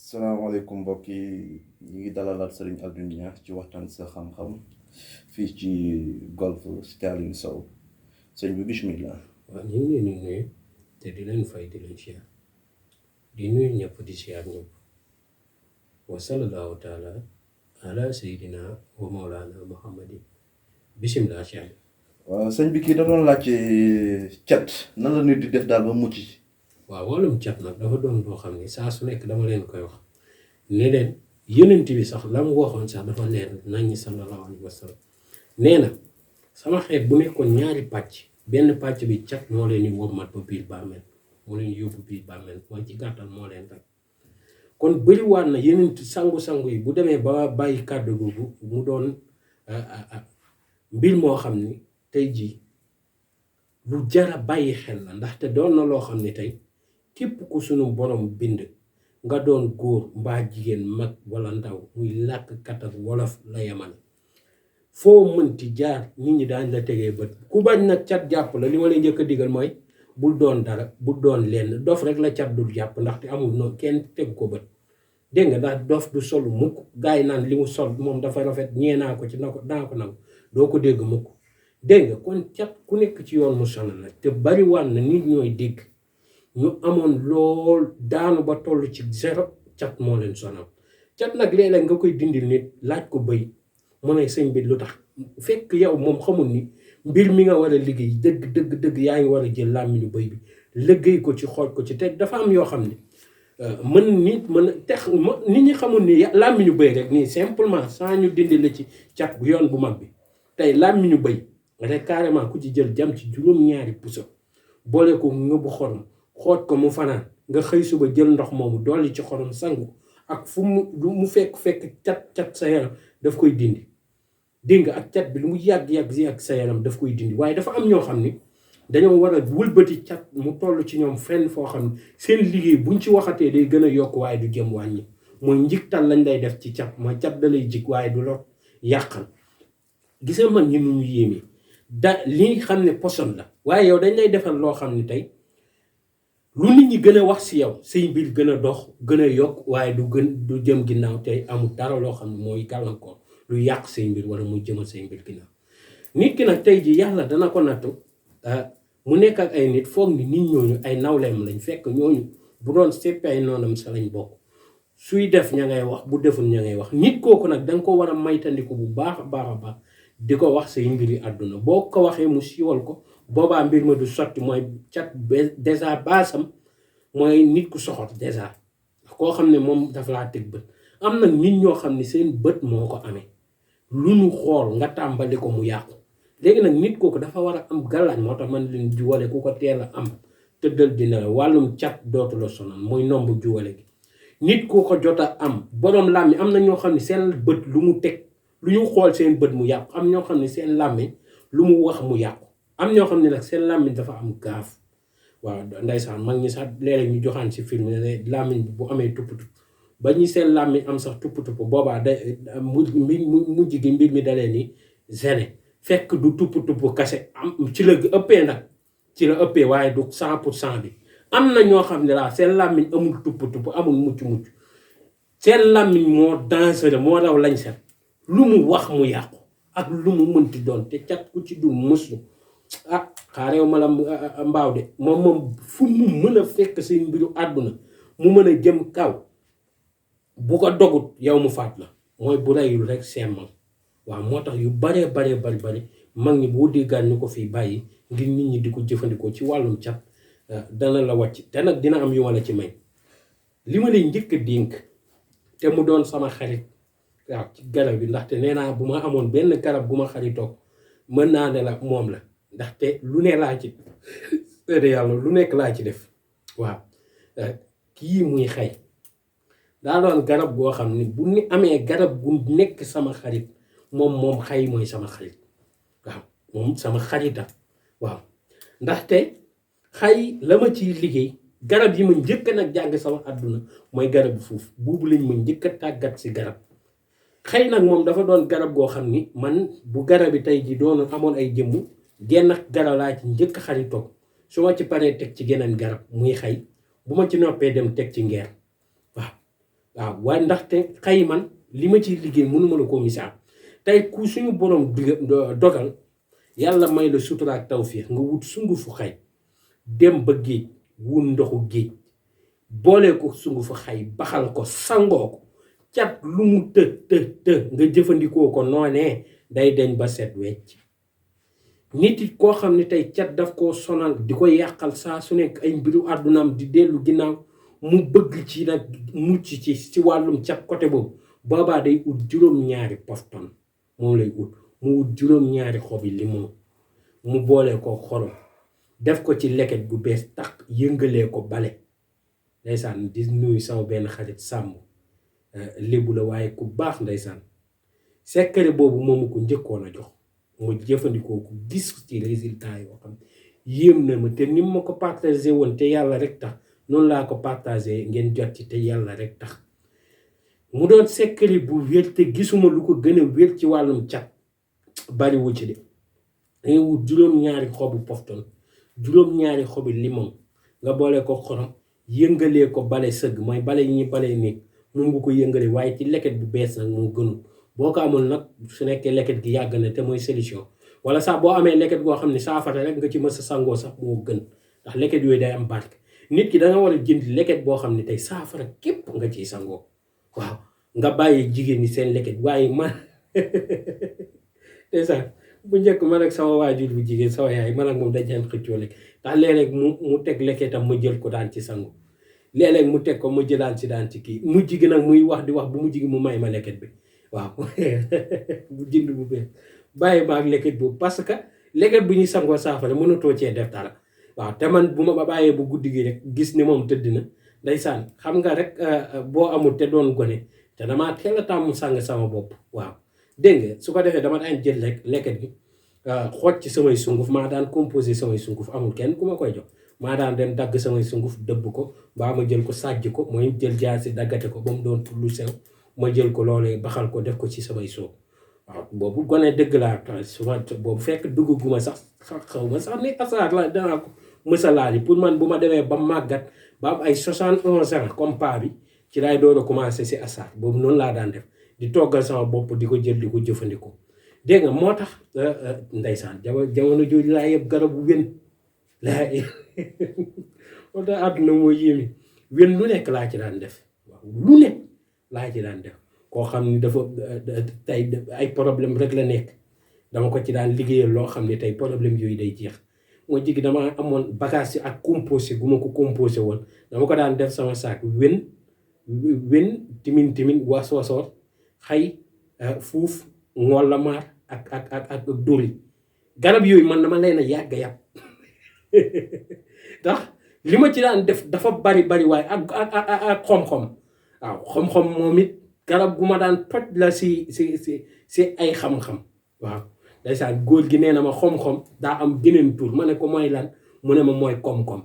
salaamaaleykum mbokk yi ñu ngi dalalaat Serigne Alioune Niang ci waxtaan sa xam-xam fii ci golf Sterling Sow sëñ bi bismillah. waaw ñu ngi leen di nuyu te di leen fay di leen siyaar di nuyu ñëpp di siyaar ñëpp wa sallallahu taala ala sayidina wa mawlana muhammadin bismillah siyaar. waaw sëñ bi kii da doon laajte cat nan la nit di def daal ba mucc. waaw wàllum cat nag dafa doon loo xam ne saa su nekk dama leen koy wax ne leen yonent bi sax la mu waxoon sax dafa leer nañ sallallahu alayhi wa sallam nee na sama xeet bu nekkoon ñaari pàcc benn pàcc bi cat moo leen di wommat ba biir bàmmeel moo leen yóbbu biir bàmmeel mooy ci gàttal moo leen rek kon bëriwaat na yeneen sangu-sangu yi bu demee ba bàyyi kàddu googu mu doon mbir moo xam ni tey jii lu jara bàyyi xel la ndaxte doon na loo xam ne tey képp ku sunu borom bind nga doon góor mbaa jigéen mag wala ndaw muy làkkat ak wolof la yemale foo mënti jaar nit ñi daañ la tegee bët ku bañ nag cat jàpp la li ma lay njëkk a digal mooy bul doon dara bul doon lenn dof rek la cat du jàpp ndaxte amul noonu kenn tegu ko bët dégg nga ndax dof du solu mukk gaay naan li mu sol moom dafa rafet ñee naa ko ci na ko naa ko nangu doo ko dégg mukk dégg nga kon cat ku nekk ci yoon mu sonal la te bari waan na nit ñooy dégg ñu amoon lool daanu ba toll ci zéro cat moo leen sonal cat nag léeg-léeg nga koy dindil nit laaj ko bëy mu ne sëñ bi lu tax fekk yow moom xamul ni mbir mi nga war a liggéey dëgg yaa ngi war a jël làmmiñu bëy bi liggéey ko ci xooj ko ci te dafa am yoo xam ne nit ñi xamul ni làmmiñu bëy rek nii simplement sans ñu dindi la ci cat bu yoon bu mag bi tey làmmiñu bëy rek carrément ku ci jël jam ci juróom-ñaari puso boole ko ngëbu xorom xooj ko mu fanaan nga xëy suba jël ndox moomu dolli ci xorom sangu ak fu mu fekk cat sa yaram daf koy dindi dégg nga ak cat bi lu mu yàgg sa yaram daf koy dindi waaye dafa am ñoo xam ni dañoo war a wëlbati cat mu toll ci ñoom fenn foo xam ne seen liggéey buñ ci waxatee day gën a yokk waaye du jëm wàññi mooy njigtal lañ lay def ci cat mooy cat da lay jig waaye du la yàqal gis nga man ñi nu ñu yéemee li xam ne poson la waaye yow dañ lay defal loo xam ne tey lu nit ñi gën a wax si yow say mbir gën a dox gën a yokk waaye du jëm ginnaaw tey amul dara loo xam ne mooy gàllankoor lu yàq say mbir wala muy jëmal say mbir ginnaaw nit ki nag tey ji yàlla dana ko nattu mu nekk ak ay nit foog ni nit ñooñu ay nawleem lañ fekk ñooñu bu doon seppi ay noonam sa lañ bokk suy def ña ngay wax bu deful ña ngay wax nit kooku nag danga ko war a maytandiku bu baax a baax di ko wax say mbiri àdduna boo ko waxee mu siiwal ko boobaa mbir ma du sotti mooy cat dèjà baasam mooy nit ku soxot dèjà koo xam ne moom dafa laa teg bët am na nit ñoo xam ne seen bët moo ko amee lu ñu xool nga tàmbali ko mu yàqu léegi nag nit kooku dafa war a am gàllaaj moo tax man leen juwale ku ko teel a am tëddal dina wàllum cat dootu la sonal mooy nomb juwale gi nit ku ko jot a am borom làmmi am na ñoo xam ne seen bët lu mu teg lu ñu xool seen bët mu yàqu am ñoo xam ne seen làmmi lu mu wax mu yàqu am ñoo xam ne nag seen làmmiñ dafa am gaaf waaw ndeysaan mag ñi sax léeg-léeg ñu joxaan ci film ne làmmiñ bu amee tupp-tupp ba ñi seen làmmiñ am sax tupp-tupp boobaa day mujj gi mbir mi dalee ni gêné fekk du tupp-tupp kase am ci la ëppee nag ci la ëppee waaye du 100% bi am na ñoo xam ne laa seen làmmiñ amul tupp-tupp amul mucc seen làmmiñ moo dangereux moo raw lañ set lu mu wax mu yàqu ak lu mu mënti doon te cat ku ci dul muslu xaareew ma la mbaaw de moom fu mu mën a fekk seen mbiru àdduna mu mën a jëm kaw bu ko dogut yow mu faat la mooy bu reyul rek semmal waaw moo tax yu bari mag ñi boo déggaan ñu ko fii bàyyi ngir nit ñi di ko jëfandikoo ci wàllum cat dana la wàcc te nag dina am yu ma la ci may li ma lay njëkk a dénk te mu doon sama xarit waaw ci garab bi ndaxte nee naa bu ma amoon benn garab bu ma xaritoog mën naa ne la moom la ndaxte lu ne laa ci yàlla lu nekk laa ci def waaw kii muy xay daa doon garab goo xam ne bu ni amee garab gu nekk sama xarit moom xay mooy sama xarit waaw moom sama xarita waaw ndaxte xay la ma ciy liggéey garab yi ma njëkk nag jàng sama àdduna mooy garabu fuuf buubu lañ ma njëkk a tàggat si garab xëy nag moom dafa doon garab goo xam ni man bu garab yi tey ji doon amoon ay jëmm genn garab laa ci njëkk xaritoog su ma ci paree teg ci geneen garab muy xay bu ma ci noppee dem teg ci ngeer waaw waaye ndaxte xay man li ma ciy liggéey mënuma la ko misaal tey ku suñu borom dogal yàlla may la sutura ak tawfiix nga wut sungufu xay dem ba géej wut ndoxu géej boole ko sungufu xay baxal ko sangoo ko cat lu mu të nga jëfandikoo ko noonee day deñ ba set wecc nit it koo xam ne tey cat daf koo sonal di ko yàqal saa su nekk ay mbiru àddunaam di dellu ginnaaw mu bëgg ci nag mucc ci wàllum cat côté boobu boobaa day ut juróom-ñaari pofton moom lay ut mu ut juróom-ñaari xobi limon mu boole ko xorom def ko ci leket gu bees tax yëngalee ko bale ndeysaan di nuyu sama benn xarit sàmm lébu la waaye ku baax ndeysaan secret boobu moomu ko njëkkoon a jox mu jëfandikoo ko gis ci résultat yoo xam yéem na ma te ni ma ko partagé woon te yàlla rek tax noonu laa ko partagé ngeen jot ci te yàlla rek tax mu doon secret bu wér te gisuma lu ko gën a wér ci wàllum cat bariwu ci de dangay wut juróom-ñaari xobu pofton juróom-ñaari xobi limon nga boole ko xorom yëngalee ko bale sëgg mooy bale yi ñuy bale néeg mun nga ko yëngale waaye ci leket bu bees nag moo gënul boo ko amul nag su nekkee leket gi yàgg na te mooy solution wala sax boo amee leket goo xam ne saafara rek nga ci mës a sangoo sax moo gën ndax leket yooyu day am barke nit ki da nga war a jënd leket boo xam ne tey saafara képp nga ciy sangoo waaw nga bàyyi jigéen ñi seen leket waaye man te sax bu njëkk man ak sama waajur bu jigéen sama yaay man ak moom dañ daan xëccoo lekk ndax léeg-léeg mu teg leketam ma jël ko daan ci sangu léeg-léeg mu teg ko ma jëlaan ci daan ci kii mujj gi nag muy wax di wax bu mujj gi mu may ma leket bi waaw bu jënd bu bees bàyyi ma ak leket boobu parce que leket bu ñuy sangoo saafara mënatoo cee def dara waaw te man bu ma bàyyee bu guddi gi rek gis ni moom tëdd na ndeysaan xam nga rek boo amul te doon gone te damaa teel a tàmm sang sama bopp waaw dégg nga su ko defee dama daan jël rek leket gi xooj ci samay sunguf maa daan composé samay sunguf amul kenn ku ma koy jox maa daan dem dagg samay sunguf dëbb ko mbaa ma jël ko sàjj ko mooy jël jaasi daggate ko ba mu doon lu sew ma jël ko loolee baxal ko def ko ci samay soow waaw boobu gone dëgg laa souvent boobu fekk dugguma sax xaw ma sax ni asaar la danaa ko mësalaali pour man bu ma demee ba màggat ba am ay 71 ans comme paa bi ci laay door a commencé si asaar boobu noonu laa daan def di toggal sama bopp di ko jël di ko jëfandikoo dégg nga moo tax ndeysaan jamono jooju laa yëpp garabu wen laa moo tax àdduna moo yéeme wen lu nekk laa ci daan def waaw lu nekk laa ci daan def koo xam ni dafa tey ay problème rek la nekk dama ko ci daan liggéeyal loo xam ne tey problème yooyu day jeex moo jigi dama amoon bagage yi ak composé gu ma ko composé woon dama ko daan def sama saak wen timin wasoor xay fuuf ngool la maar ak dóori garab yooyu man dama leen a yàgg yàpp ndax li ma ci daan def dafa bari waaye ak xom-xom waaw xom-xom moom it garab gu ma daan toj la si ay xam-xam waaw ndeysaan góor gi nee na ma xom-xom daa am geneen tur ma ne ko mooy lan mu ne ma mooy koom-koom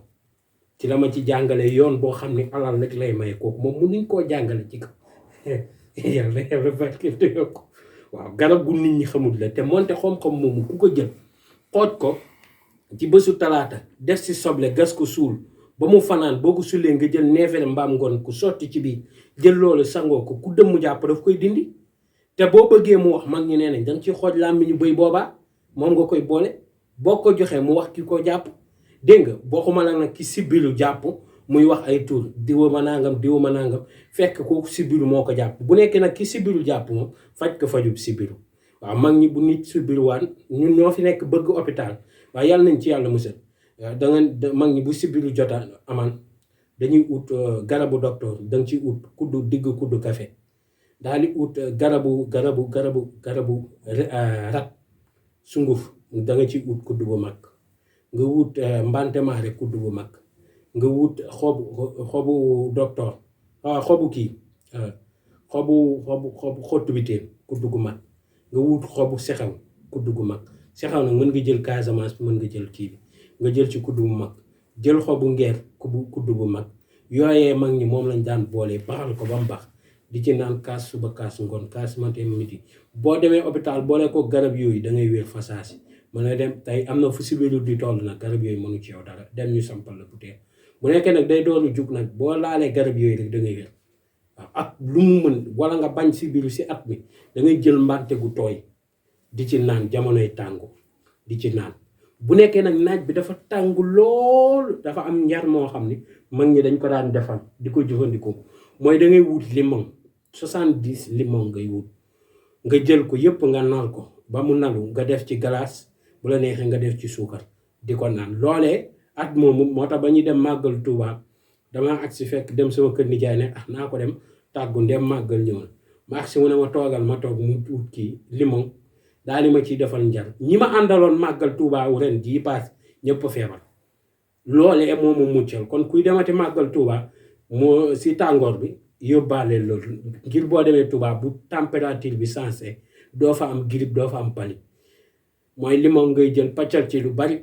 ci la ma ci jàngale yoon boo xam ne alal rek lay maye kooku moom mënuñ koo jàngale ci kaw yàlla barke te yokk waaw garab gu nit ñi xamul la te moonte xam-xam moomu ku ko jël xooj ko ci bésu talaata def si soble gas ko suul ba mu fanaan boo ko sulee nga jël neefere mbaam ngoon ku sotti ci biir jël loolu sangoo ko ku dëmm jàpp daf koy dindi te boo bëggee mu wax mag ñi nee nañ danga ci xooj làmmiñu bëy boobaa moom nga koy boole boo ko joxee mu wax ki ko jàpp dégg nga boo ko mën a nag ki sibbilu jàpp muy wax ay tur diwa ma nangam fekk kooku sibbilu moo ko jàpp bu nekkee nag ki sibbilu jàpp moom faj ko fajub sibbilu waaw mag ñi bu nit sibbilu waan ñun ñoo fi nekk bëgg hôpital waaye yàlla nañ ci yàlla musal mag ñi bu sibbilu jota aman dañuy ut garabu docteur danga ci ut kuddu digg kuddu café daal di ut garabu rat sunguf da nga ci ut kuddu bu mag nga wut mbante maare kuddu bu mag nga wut xobu docteur xobu kii xobu xottu biteel kuddu gu mag nga wut xobu sexew kuddu gu mag sexaw nag mën nga jël Casamance bi mën nga jël kii bi nga jël ci kuddu bu mag jël xobu ngeer kuddu bu mag yooyee mag ñi moom lañ daan boolee baxal ko ba mu bax di ci naan kaas suba kaas ngoon kaas matin midi boo demee hôpital boole ko garab yooyu da ngay wér fasaasi mën a dem tey am na fu sibiru di toll nag garab yooyu mënu ci yow dara dem ñu sampal la butéel bu nekkee nag day doonu jug nag boo laalee garab yooyu rek da ngay wér waaw ak lu mu mën wala nga bañ sibiru si at mi da ngay jël mbante gu tooy di ci naan jamonoy tàngu di ci naan bu nekkee nag naaj bi dafa tàng lool dafa am njar moo xam ni mag ñi dañ ko daan defal di ko jëfandikoo mooy da ngay wut limon 70 limon ngay wut nga jël ko yëpp nga nal ko ba mu nalu nga def ci glace bu la neexee nga def ci suukar di ko naan loolee at moomu moo tax ba ñuy dem màggal Tuuba damaa agsi fekk dem sama kër nijaay ne naa ko dem tàggu ndem màggal ñëw na ma agsi mu ne ma toogal ma toog mu wut kii limon daal di ma ciy defal njar ñi ma àndaloon màggal Tuuba wu ren jii paas ñëpp feebar loolee moo ma muccal kon kuy demati màggal Tuuba moo si tàngoor bi yóbbaale loolu ngir boo demee Tuuba bu température bi sensé doo fa am grippe doo fa am pali mooy limon ngay jël paccal ci lu bari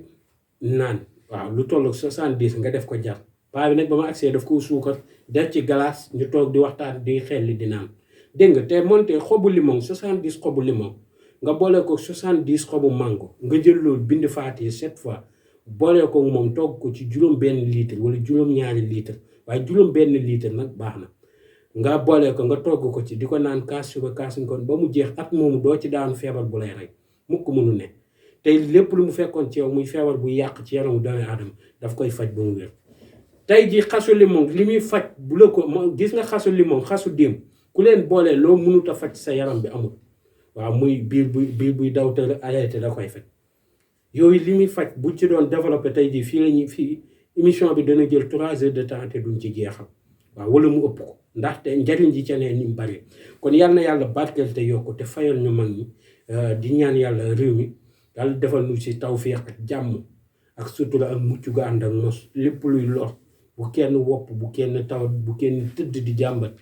naan waaw lu toll 70 nga def ko jar paa bi nag ba ma agsee daf ko suukar def ci glace ñu toog di waxtaan di xelli di naan dégg nga te monte xobu limon 70 xobu limon nga boole ko 70 xobu mango nga jël loolu bind faatiye 7 fois boole ko moom togg ko ci juróom benn litre wala juróom ñaari litre waaye juróom benn litre nag baax na nga boole ko nga togg ko ci di ko naan kaas suba kaas ngoon ba mu jeex at moomu doo ci daan feebar bu lay rey mukk mënu ne tey lépp lu mu fekkoon ci yow muy feebar bu yàq ci yaramu doomu aadama daf koy faj ba mu wér tey ji xasu limon li muy faj bu la ko gis nga xasu limon xasu déem ku leen boolee loo mënut a faj sa yaram bi amul waaw muy biir buy daw te arrêté da koy faj yooyu li muy faj bu ci doon développé tey jii fii émission bi dana jël 3 heures de temps te duñ ci jeexal waaw wala mu ëpp ko ndaxte njariñ ji ca ne ni mu bari kon yal na yàlla barkeel te yokku te fayal ñu mag ñi di ñaan yàlla réew mi yàlla defal ñu si tawféex ak jàmm ak sutura ak mucc gu ànd ak nos lépp luy lor bu kenn wopp bu kenn tawat bu kenn tëdd di jàmbat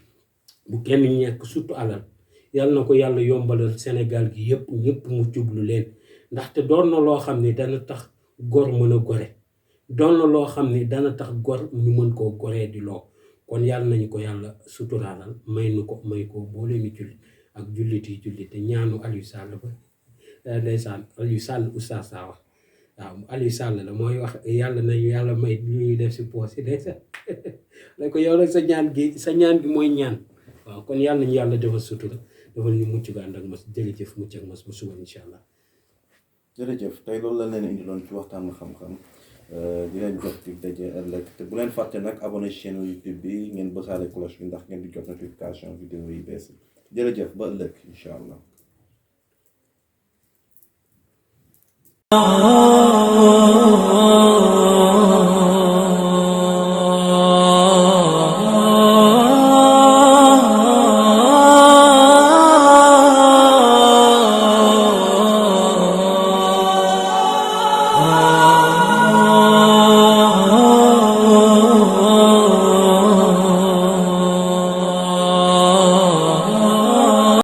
bu kenn ñekk surtout alal yàlla na ko yàlla yombalal Sénégal gi yëpp ñëpp mu jublu leen ndaxte doon na loo xam ne dana tax gor mën a gore doon na loo xam ne dana tax gor ñu mën koo goree di loo kon yàlla nañu ko yàlla suturaalal may nu ko may ko boole mi jullit ak jullit yi jullit te ñaanu Aliou Sall ba ndeysaan Aliou Sall oustaz saa wax waaw Aliou Sall la mooy wax yàlla nañu yàlla may lu ñuy def si poos yi ndeysaan la ko yow nag sa ñaan gi mooy ñaan waaw kon yàlla nañu yàlla defal sutura defal ñu mucc ga ànd ak mas jërëjëf mucc ak mas ba suba incha allah. jërëjëf tey loolu la leen indiloon ci waxtaanu xam-xam di leen jot di daje ëllëg te bu leen fàtte nag abonné chaîne YouTube bi ngeen bësaale cloche bi ndax ngeen di jot notification vidéo yi bees jërëjëf ba ëllëg incha allah.